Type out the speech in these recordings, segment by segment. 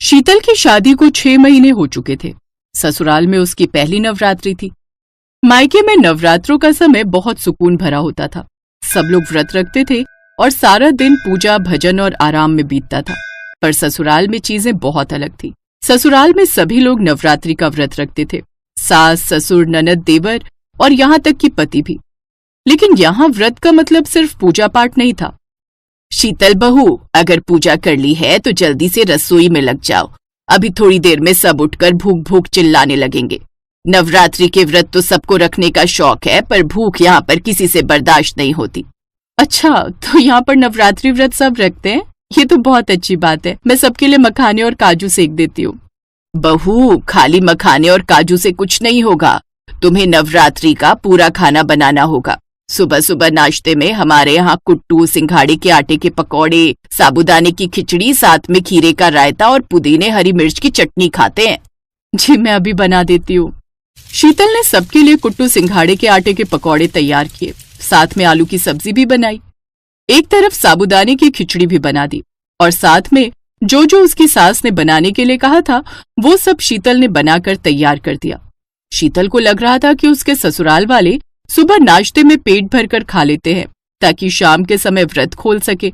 शीतल की शादी को 6 महीने हो चुके थे। ससुराल में उसकी पहली नवरात्रि थी। मायके में नवरात्रों का समय बहुत सुकून भरा होता था। सब लोग व्रत रखते थे और सारा दिन पूजा, भजन और आराम में बीतता था। पर ससुराल में चीजें बहुत अलग थी। ससुराल में सभी लोग नवरात्रि का व्रत रखते थे, सास, ससुर, ननद, देवर और यहाँ तक कि पति भी। लेकिन यहाँ व्रत का मतलब सिर्फ पूजा पाठ नहीं था। शीतल बहू, अगर पूजा कर ली है तो जल्दी से रसोई में लग जाओ। अभी थोड़ी देर में सब उठकर भूख भूख चिल्लाने लगेंगे। नवरात्रि के व्रत तो सबको रखने का शौक है, पर भूख यहाँ पर किसी से बर्दाश्त नहीं होती। अच्छा, तो यहाँ पर नवरात्रि व्रत सब रखते हैं? ये तो बहुत अच्छी बात है। मैं सबके लिए मखाने और काजू सेक देती हूँ। बहू, खाली मखाने और काजू से कुछ नहीं होगा। तुम्हें नवरात्रि का पूरा खाना बनाना होगा। सुबह सुबह नाश्ते में हमारे यहाँ कुट्टू, सिंघाड़े के आटे के पकौड़े, साबूदाने की खिचड़ी, साथ में खीरे का रायता और पुदीने हरी मिर्च की चटनी खाते हैं। जी, मैं अभी बना देती हूँ। शीतल ने सबके लिए कुट्टू, सिंघाड़े के आटे के पकौड़े तैयार किए, साथ में आलू की सब्जी भी बनाई। एक तरफ साबूदाने की खिचड़ी भी बना दी और साथ में जो जो उसकी सास ने बनाने के लिए कहा था वो सब शीतल ने बनाकर तैयार कर दिया। शीतल को लग रहा था कि उसके ससुराल वाले सुबह नाश्ते में पेट भरकर खा लेते हैं ताकि शाम के समय व्रत खोल सके।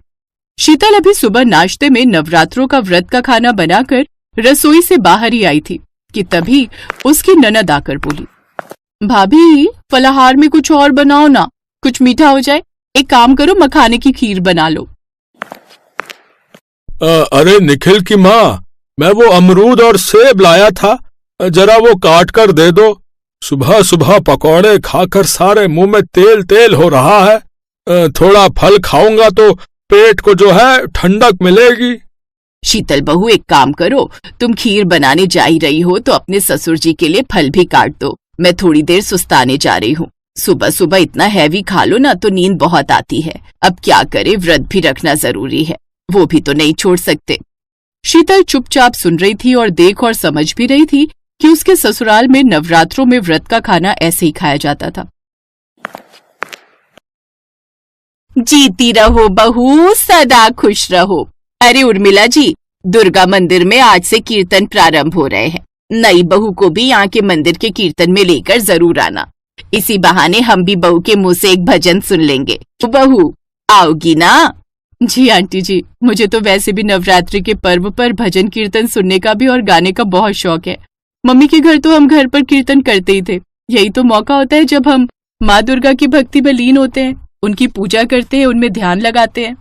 शीतल अभी सुबह नाश्ते में नवरात्रों का व्रत का खाना बनाकर रसोई से बाहर ही आई थी कि तभी उसकी ननद आकर बोली, भाभी, फलाहार में कुछ और बनाओ ना, कुछ मीठा हो जाए। एक काम करो, मखाने की खीर बना लो। अरे निखिल की माँ, मैं वो अमरूद और सेब लाया था, जरा वो काट कर दे दो। सुबह सुबह पकौड़े खाकर सारे मुंह में तेल तेल हो रहा है। थोड़ा फल खाऊंगा तो पेट को जो है ठंडक मिलेगी। शीतल बहू, एक काम करो, तुम खीर बनाने जा ही रही हो तो अपने ससुर जी के लिए फल भी काट दो। मैं थोड़ी देर सुस्ताने जा रही हूँ। सुबह सुबह इतना हैवी खा लो ना तो नींद बहुत आती है। अब क्या करे, व्रत भी रखना जरूरी है, वो भी तो नहीं छोड़ सकते। शीतल चुपचाप सुन रही थी और देख और समझ भी रही थी कि उसके ससुराल में नवरात्रों में व्रत का खाना ऐसे ही खाया जाता था। जीती रहो बहू, सदा खुश रहो। अरे उर्मिला जी, दुर्गा मंदिर में आज से कीर्तन प्रारंभ हो रहे हैं। नई बहू को भी यहाँ के मंदिर के कीर्तन में लेकर जरूर आना। इसी बहाने हम भी बहू के मुंह से एक भजन सुन लेंगे। बहू, आओगी ना? जी आंटी जी, मुझे तो वैसे भी नवरात्रि के पर्व पर भजन कीर्तन सुनने का भी और गाने का बहुत शौक है। मम्मी के घर तो हम घर पर कीर्तन करते ही थे। यही तो मौका होता है जब हम माँ दुर्गा की भक्ति में लीन होते हैं, उनकी पूजा करते हैं, उनमें ध्यान लगाते हैं।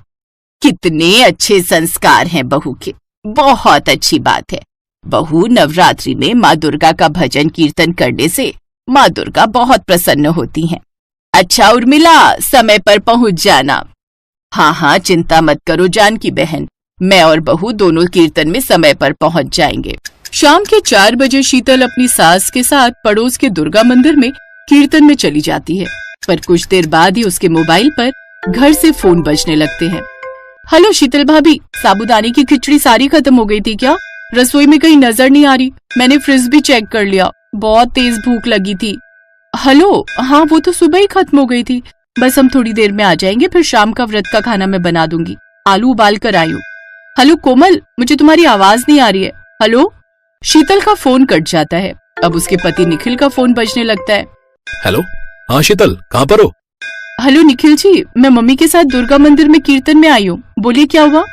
कितने अच्छे संस्कार हैं बहू के, बहुत अच्छी बात है। बहू, नवरात्रि में माँ दुर्गा का भजन कीर्तन करने से माँ दुर्गा बहुत प्रसन्न होती हैं। अच्छा उर्मिला, समय पर पहुंच जाना। हाँ हाँ, चिंता मत करो जानकी बहन, मैं और बहू दोनों कीर्तन में समय पर पहुंच जाएंगे। शाम के 4 बजे शीतल अपनी सास के साथ पड़ोस के दुर्गा मंदिर में कीर्तन में चली जाती है। पर कुछ देर बाद ही उसके मोबाइल पर घर से फोन बजने लगते हैं। हेलो शीतल भाभी, साबूदाने की खिचड़ी सारी खत्म हो गई थी क्या? रसोई में कहीं नजर नहीं आ रही। मैंने फ्रिज भी चेक कर लिया, बहुत तेज भूख लगी थी। हेलो, हाँ वो तो सुबह ही खत्म हो गई थी। बस हम थोड़ी देर में आ जाएंगे, फिर शाम का व्रत का खाना मैं बना दूंगी। आलू उबाल कर आई हूँ। हेलो कोमल, मुझे तुम्हारी आवाज नहीं आ रही है। हेलो। शीतल का फोन कट जाता है। अब उसके पति निखिल का फोन बजने लगता है। हेलो, हाँ शीतल, कहाँ पर हो? हेलो निखिल जी, मैं मम्मी के साथ दुर्गा मंदिर में कीर्तन में आई हूँ। बोलिए क्या हुआ?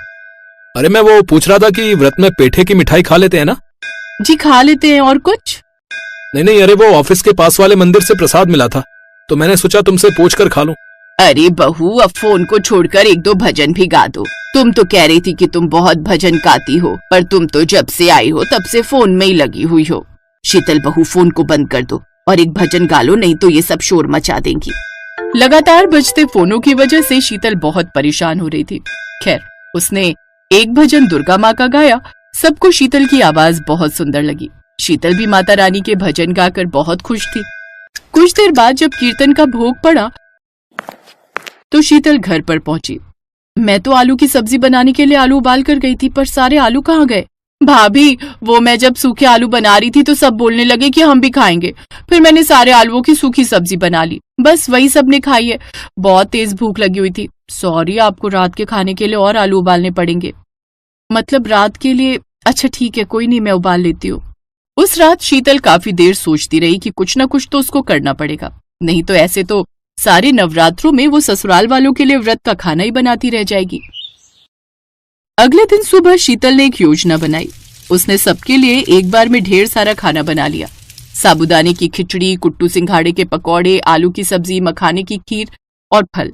अरे मैं वो पूछ रहा था कि व्रत में पेठे की मिठाई खा लेते हैं ना? जी खा लेते हैं, और कुछ? नहीं, अरे वो ऑफिस के पास वाले मंदिर से प्रसाद मिला था तो मैंने सोचा तुमसे पूछ कर खा लूं। अरे बहू, अब फोन को छोड़कर 1-2 भजन भी गा दो। तुम तो कह रही थी कि तुम बहुत भजन गाती हो, पर तुम तो जब से आई हो तब से फोन में ही लगी हुई हो। शीतल बहू, फोन को बंद कर दो और एक भजन गा लो, नहीं तो ये सब शोर मचा देंगी। लगातार बजते फोनों की वजह से शीतल बहुत परेशान हो रही थी। खैर, उसने एक भजन दुर्गा माँ का गाया। सबको शीतल की आवाज बहुत सुंदर लगी। शीतल भी माता रानी के भजन गाकर बहुत खुश थी। कुछ देर बाद जब कीर्तन का भोग पड़ा तो शीतल घर पर पहुंची। मैं तो आलू की सब्जी बनाने के लिए आलू उबाल कर गई थी, पर सारे आलू कहाँ गए? भाभी, वो मैं जब सूखे आलू बना रही थी तो सब बोलने लगे कि हम भी खाएंगे। फिर मैंने सारे आलूओं की सूखी सब्जी बना ली, बस वही सबने खाई है। बहुत तेज भूख लगी हुई थी। सॉरी, आपको रात के खाने के लिए और आलू उबालने पड़ेंगे। मतलब रात के लिए अच्छा ठीक है, कोई नहीं, मैं उबाल लेती हूँ। उस रात शीतल काफी देर सोचती रही कि कुछ न कुछ तो उसको करना पड़ेगा, नहीं तो ऐसे तो सारे नवरात्रों में वो ससुराल वालों के लिए व्रत का खाना ही बनाती रह जाएगी। अगले दिन सुबह शीतल ने एक योजना बनाई। उसने सबके लिए एक बार में ढेर सारा खाना बना लिया। साबूदाने की खिचड़ी, कुट्टू सिंघाड़े के पकौड़े, आलू की सब्जी, मखाने की खीर और फल।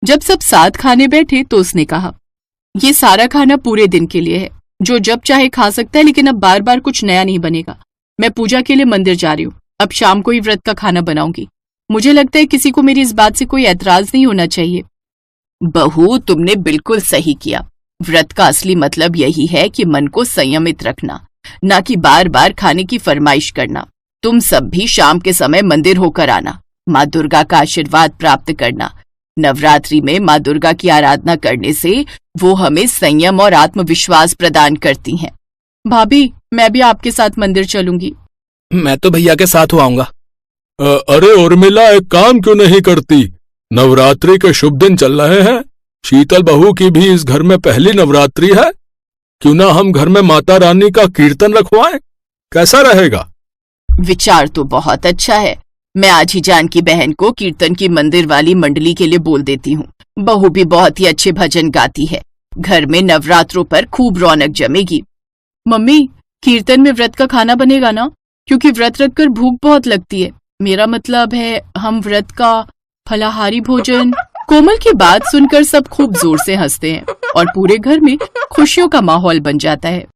जब सब साथ खाने बैठे तो उसने कहा, ये सारा खाना पूरे दिन के लिए है, जो जब चाहे खा सकता है, लेकिन अब बार बार कुछ नया नहीं बनेगा। मैं पूजा के लिए मंदिर जा रही हूँ, अब शाम को ही व्रत का खाना बनाऊंगी। मुझे लगता है किसी को मेरी इस बात से कोई एतराज नहीं होना चाहिए। बहू, तुमने बिल्कुल सही किया। व्रत का असली मतलब यही है कि मन को संयमित रखना, ना कि बार बार खाने की फरमाइश करना। तुम सब भी शाम के समय मंदिर होकर आना, माँ दुर्गा का आशीर्वाद प्राप्त करना। नवरात्रि में माँ दुर्गा की आराधना करने से वो हमें संयम और आत्मविश्वास प्रदान करती हैं। भाभी, मैं भी आपके साथ मंदिर चलूंगी। मैं तो भैया के साथ आऊंगा। अरे उर्मिला, एक काम क्यों नहीं करती? नवरात्रि के शुभ दिन चल रहे हैं, शीतल बहू की भी इस घर में पहली नवरात्रि है। क्यों ना हम घर में माता रानी का कीर्तन रखवाएं? कैसा रहेगा? विचार तो बहुत अच्छा है। मैं आज ही जानकी बहन को कीर्तन की मंदिर वाली मंडली के लिए बोल देती हूँ। बहू भी बहुत ही अच्छे भजन गाती है। घर में नवरात्रों पर खूब रौनक जमेगी। मम्मी, कीर्तन में व्रत का खाना बनेगा ना? क्योंकि व्रत रखकर भूख बहुत लगती है। मेरा मतलब है, हम व्रत का फलाहारी भोजन। कोमल की बात सुनकर सब खूब जोर से हंसते हैं और पूरे घर में खुशियों का माहौल बन जाता है।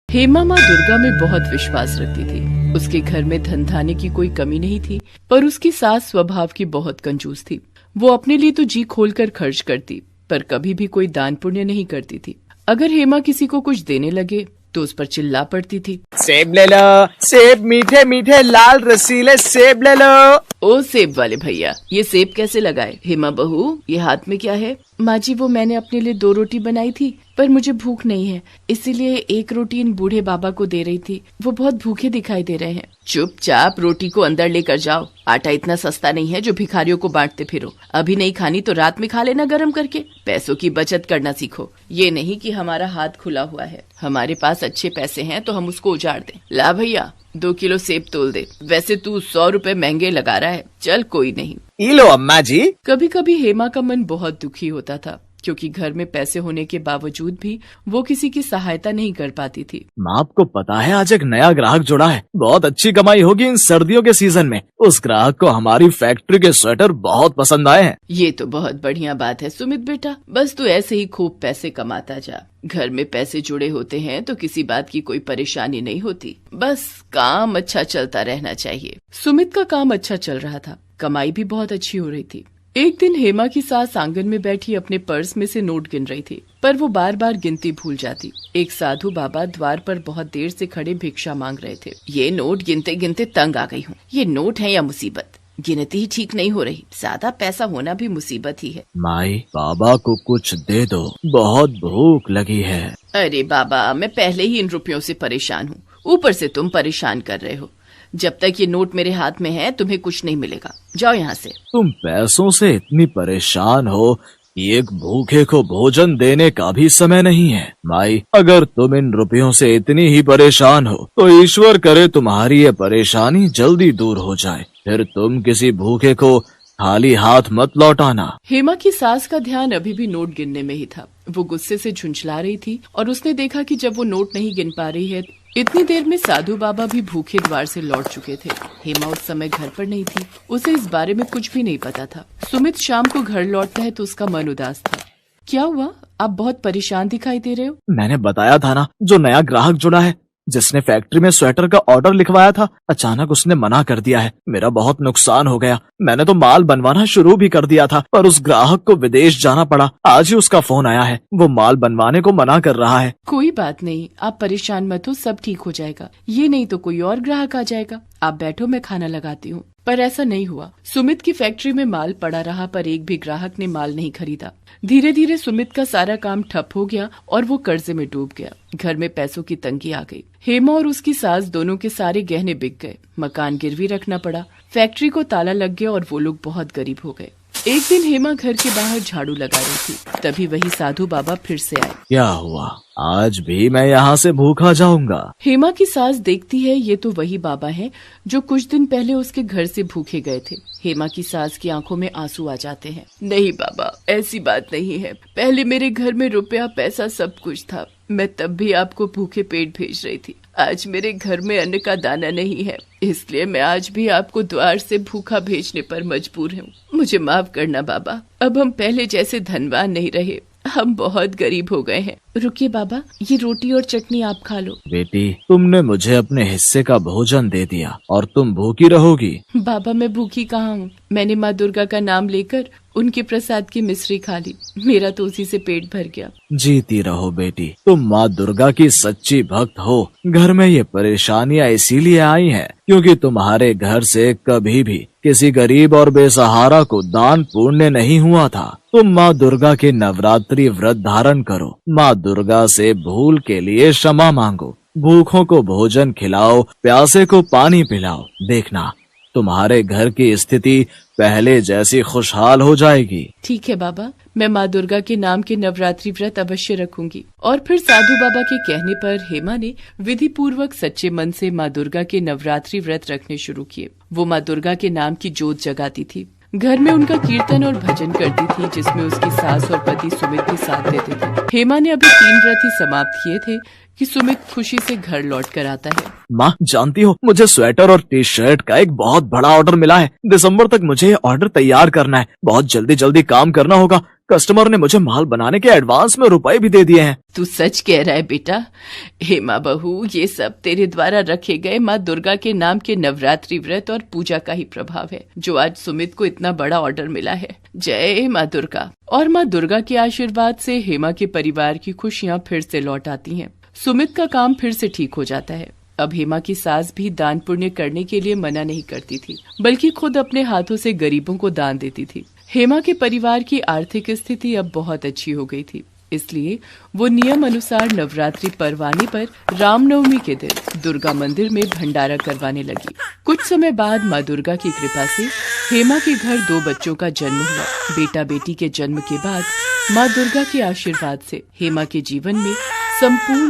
हेमा माँ दुर्गा में बहुत विश्वास रखती थी। उसके घर में धन धान्य की कोई कमी नहीं थी, पर उसकी सास स्वभाव की बहुत कंजूस थी। वो अपने लिए तो जी खोलकर खर्च करती, पर कभी भी कोई दान पुण्य नहीं करती थी। अगर हेमा किसी को कुछ देने लगे तो उस पर चिल्ला पड़ती थी, सेब ले लो, सेब, मीठे मीठे लाल रसीले सेब ले लो। ओ सेब वाले भैया, ये सेब कैसे लगाए? हेमा बहू, ये हाथ में क्या है? माँ जी, वो मैंने अपने लिए 2 रोटी बनाई थी, पर मुझे भूख नहीं है, इसीलिए 1 रोटी इन बूढ़े बाबा को दे रही थी। वो बहुत भूखे दिखाई दे रहे हैं। चुपचाप रोटी को अंदर लेकर जाओ। आटा इतना सस्ता नहीं है जो भिखारियों को बांटते फिरो। अभी नहीं खानी तो रात में खा लेना गरम करके। पैसों की बचत करना सीखो। ये नहीं कि हमारा हाथ खुला हुआ है। हमारे पास अच्छे पैसे हैं तो हम उसको उजाड़ दें। ला भैया, 2 किलो सेब तोल दे। वैसे तू 100 रुपए महंगे लगा रहा है। चल कोई नहीं। ये लो अम्मा जी। कभी कभी हेमा का मन बहुत दुखी होता था, क्योंकि घर में पैसे होने के बावजूद भी वो किसी की सहायता नहीं कर पाती थी। माँ, आपको पता है आज एक नया ग्राहक जुड़ा है। बहुत अच्छी कमाई होगी इन सर्दियों के सीजन में। उस ग्राहक को हमारी फैक्ट्री के स्वेटर बहुत पसंद आए हैं। ये तो बहुत बढ़िया बात है सुमित बेटा। बस तू ऐसे ही खूब पैसे कमाता जा। घर में पैसे जुड़े होते हैं तो किसी बात की कोई परेशानी नहीं होती। बस काम अच्छा चलता रहना चाहिए। सुमित का काम अच्छा चल रहा था, कमाई भी बहुत अच्छी हो रही थी। एक दिन हेमा की सास आंगन में बैठी अपने पर्स में से नोट गिन रही थी, पर वो बार बार गिनती भूल जाती। एक साधु बाबा द्वार पर बहुत देर से खड़े भिक्षा मांग रहे थे। ये नोट गिनते गिनते तंग आ गई हूँ। ये नोट है या मुसीबत? गिनती ही ठीक नहीं हो रही। ज्यादा पैसा होना भी मुसीबत ही है। माई, बाबा को कुछ दे दो, बहुत भूख लगी है। अरे बाबा, मैं पहले ही इन रुपयों से परेशान हूँ, ऊपर से तुम परेशान कर रहे हो। जब तक ये नोट मेरे हाथ में है तुम्हें कुछ नहीं मिलेगा। जाओ यहाँ से। तुम पैसों से इतनी परेशान हो कि एक भूखे को भोजन देने का भी समय नहीं है। माई, अगर तुम इन रुपयों से इतनी ही परेशान हो तो ईश्वर करे तुम्हारी ये परेशानी जल्दी दूर हो जाए। फिर तुम किसी भूखे को खाली हाथ मत लौटाना। हेमा की सास का ध्यान अभी भी नोट गिनने में ही था। वो गुस्से से झुंझला रही थी और उसने देखा कि जब वो नोट नहीं गिन पा रही है, इतनी देर में साधु बाबा भी भूखे द्वार से लौट चुके थे। हेमा उस समय घर पर नहीं थी, उसे इस बारे में कुछ भी नहीं पता था। सुमित शाम को घर लौटता है तो उसका मन उदास था। क्या हुआ? आप बहुत परेशान दिखाई दे रहे हो। मैंने बताया था ना, जो नया ग्राहक जुड़ा है, जिसने फैक्ट्री में स्वेटर का ऑर्डर लिखवाया था, अचानक उसने मना कर दिया है। मेरा बहुत नुकसान हो गया। मैंने तो माल बनवाना शुरू भी कर दिया था, पर उस ग्राहक को विदेश जाना पड़ा। आज ही उसका फोन आया है, वो माल बनवाने को मना कर रहा है। कोई बात नहीं, आप परेशान मत हो, सब ठीक हो जाएगा। ये नहीं तो कोई और ग्राहक आ जाएगा। आप बैठो, मैं खाना लगाती हूँ। पर ऐसा नहीं हुआ। सुमित की फैक्ट्री में माल पड़ा रहा, पर एक भी ग्राहक ने माल नहीं खरीदा। धीरे धीरे सुमित का सारा काम ठप हो गया और वो कर्जे में डूब गया। घर में पैसों की तंगी आ गई। हेमा और उसकी सास दोनों के सारे गहने बिक गए। मकान गिरवी रखना पड़ा। फैक्ट्री को ताला लग गया और वो लोग बहुत गरीब हो गए। एक दिन हेमा घर के बाहर झाड़ू लगा रही थी, तभी वही साधु बाबा फिर से आए। क्या हुआ, आज भी मैं यहाँ से भूखा जाऊंगा? हेमा की सास देखती है ये तो वही बाबा हैं जो कुछ दिन पहले उसके घर से भूखे गए थे। हेमा की सास की आंखों में आंसू आ जाते हैं। नहीं बाबा, ऐसी बात नहीं है। पहले मेरे घर में रुपया पैसा सब कुछ था, मैं तब भी आपको भूखे पेट भेज रही थी। आज मेरे घर में अन्न का दाना नहीं है, इसलिए मैं आज भी आपको द्वार से भूखा भेजने पर मजबूर हूँ। मुझे माफ करना बाबा, अब हम पहले जैसे धनवान नहीं रहे, हम बहुत गरीब हो गए हैं। रुकिए बाबा, ये रोटी और चटनी आप खा लो। बेटी, तुमने मुझे अपने हिस्से का भोजन दे दिया और तुम भूखी रहोगी? बाबा, मैं भूखी कहाँ हूँ, मैंने माँ दुर्गा का नाम लेकर उनके प्रसाद की मिश्री खा ली, मेरा तो उसी से पेट भर गया। जीती रहो बेटी, तुम माँ दुर्गा की सच्ची भक्त हो। घर में ये परेशानियाँ इसीलिए आई हैं क्योंकि तुम्हारे घर से कभी भी किसी गरीब और बेसहारा को दान पुण्य नहीं हुआ था। तुम माँ दुर्गा के नवरात्रि व्रत धारण करो, माँ दुर्गा से भूल के लिए क्षमा मांगो, भूखों को भोजन खिलाओ, प्यासे को पानी पिलाओ। देखना, तुम्हारे घर की स्थिति पहले जैसी खुशहाल हो जाएगी। ठीक है बाबा, मैं माँ दुर्गा के नाम के नवरात्रि व्रत अवश्य रखूंगी। और फिर साधु बाबा के कहने पर हेमा ने विधि पूर्वक सच्चे मन से माँ दुर्गा के नवरात्रि व्रत रखने शुरू किए। वो माँ दुर्गा के नाम की जोत जगाती थी, घर में उनका कीर्तन और भजन करती थी, जिसमें उसकी सास और पति सुमित भी साथ देते थे। हेमा ने अभी 3 व्रत ही समाप्त किए थे कि सुमित खुशी से घर लौट कर आता है। माँ, जानती हो, मुझे स्वेटर और टी शर्ट का एक बहुत बड़ा ऑर्डर मिला है। दिसंबर तक मुझे ऑर्डर तैयार करना है, बहुत जल्दी काम करना होगा। कस्टमर ने मुझे माल बनाने के एडवांस में रुपए भी दे दिए हैं। तू सच कह रहा है बेटा? हेमा बहू, ये सब तेरे द्वारा रखे गए माँ दुर्गा के नाम के नवरात्रि व्रत और पूजा का ही प्रभाव है, जो आज सुमित को इतना बड़ा ऑर्डर मिला है। जय माँ दुर्गा। और माँ दुर्गा के आशीर्वाद से हेमा के परिवार की खुशियाँ फिर से लौट आती हैं। सुमित का काम फिर से ठीक हो जाता है। अब हेमा की सास भी दान पुण्य करने के लिए मना नहीं करती थी, बल्कि खुद अपने हाथों से गरीबों को दान देती थी। हेमा के परिवार की आर्थिक स्थिति अब बहुत अच्छी हो गई थी, इसलिए वो नियम अनुसार नवरात्रि पर्वाने पर रामनवमी के दिन दुर्गा मंदिर में भंडारा करवाने लगी। कुछ समय बाद माँ दुर्गा की कृपा से हेमा के घर 2 बच्चों का जन्म हुआ। बेटा बेटी के जन्म के बाद माँ दुर्गा के आशीर्वाद से हेमा के जीवन में संपूर्ण